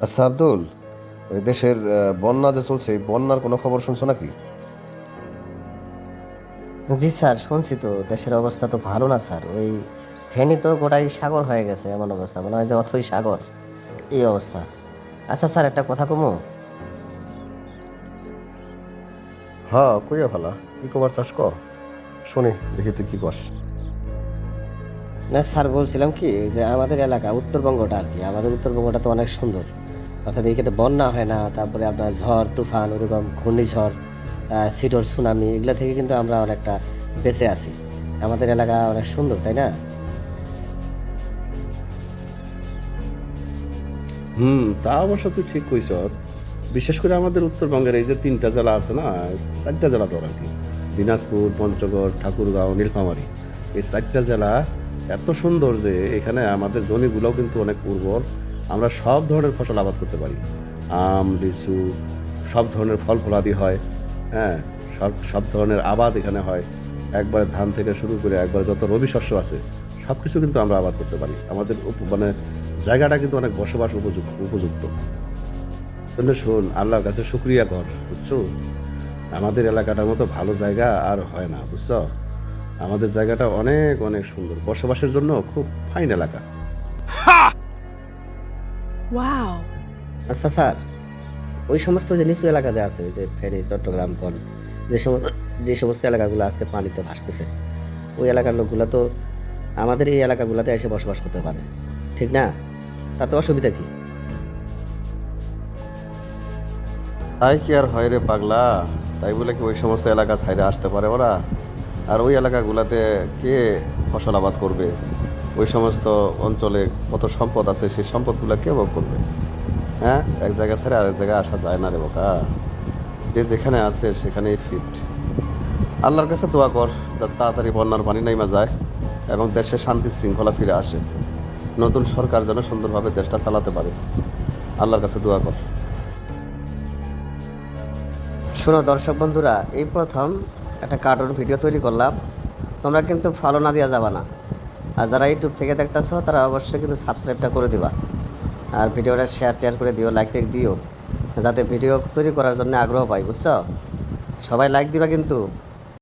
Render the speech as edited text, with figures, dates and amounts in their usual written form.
আচ্ছা আব্দুল, ওই দেশের বন্যা যে চলছে এই বন্যার কোনো খবর শুনছো নাকি? জি স্যার, শুনছি তো। দেশের অবস্থা তো ভালো না স্যার। ওই ফেনী তো গোটাই সাগর হয়ে গেছে, এমন অবস্থা মনে হয় যে অথই সাগর, এই অবস্থা। আচ্ছা স্যার, একটা কথা কমু। হ্যাঁ, কইয়া ভালা কি কবার চাষ ক শুনি, দেখি তুই কি কস। না স্যার, বলছিলাম কি যে আমাদের এলাকা উত্তরবঙ্গটা আর কি, আমাদের উত্তরবঙ্গটা তো অনেক সুন্দর। অর্থাৎ এইখানে বন্যা হয় না, তারপরে আপনার ঝড় তুফান, ওরকম ঘূর্ণিঝড়, সিডর সুনামি, এগুলা থেকে কিন্তু আমরা অনেকটা বেঁচে আছি। আমাদের এলাকা অনেক সুন্দর, তাই না? তা অবশ্য তুই ঠিক কইছ। বিশেষ করে আমাদের উত্তরবঙ্গের এই যে তিনটা জেলা আছে না, চারটা জেলা তো আর কি, দিনাজপুর, পঞ্চগড়, ঠাকুরগাঁও, নীলফামারী, এই চারটা জেলা এত সুন্দর যে এখানে আমাদের জমিগুলোও কিন্তু অনেক উর্বর। আমরা সব ধরনের ফসল আবাদ করতে পারি। আম, লিচু, সব ধরনের ফল ফলাদি হয়। হ্যাঁ, সব সব ধরনের আবাদ এখানে হয়। একবারে ধান থেকে শুরু করে একবারে যত রবি শস্য আছে সব কিছু কিন্তু আমরা আবাদ করতে পারি। আমাদের মানে জায়গাটা কিন্তু অনেক বসবাস উপযুক্ত। জন্য শোন, আল্লাহর কাছে শুক্রিয়া কর, বুঝছো? আমাদের এলাকাটার মতো ভালো জায়গা আর হয় না, বুঝছো? আমাদের জায়গাটা অনেক অনেক সুন্দর, বসবাসের জন্য খুব ফাইন এলাকা। Wow. আচ্ছা স্যার, ওই সমস্ত যে নিচু এলাকা যে আছে, ওই যে ফেনী, চট্টগ্রাম, যে সমস্ত যে সমস্ত এলাকাগুলো আজকে পানিতে ভাসতেছে, ওই এলাকার লোকগুলো তো আমাদের এই এলাকাগুলোতে এসে বসবাস করতে পারে, ঠিক না? তাতে অসুবিধা কি? তাই কি আর হয় রে পাগলা? তাই বলে কি ওই সমস্ত এলাকা ছাইরে আসতে পারে ওরা? আর ওই এলাকাগুলাতে কে ফসল আবাদ করবে? ওই সমস্ত অঞ্চলে কত সম্পদ আছে, সেই সম্পদগুলো কে ভোগ করবে? হ্যাঁ, এক জায়গা ছেড়ে আরেক জায়গায় আসা যায় না রে বোকা। যে যেখানে আছে সেখানেই ফিট। আল্লাহর কাছে দোয়া কর যাতে তাড়াতাড়ি বন্যার পানি নাইমা যায় এবং দেশে শান্তি শৃঙ্খলা ফিরে আসে। নতুন সরকার যেন সুন্দরভাবে দেশটা চালাতে পারে। আল্লাহর কাছে দোয়া কর। শোনো দর্শক বন্ধুরা, এই প্রথম একটা কার্টুন ভিডিও তৈরি করলাম। তোমরা কিন্তু ফলো না দেওয়া যাবে না। আর যারা ইউটিউব থেকে দেখতেছো তারা অবশ্যই কিন্তু সাবস্ক্রাইবটা করে দিবা। আর ভিডিওটা শেয়ার টেয়ার করে দিও, লাইক টেক দিও, যাতে ভিডিও তৈরি করার জন্য আগ্রহ পাই, বুঝছো? সবাই লাইক দিবা কিন্তু।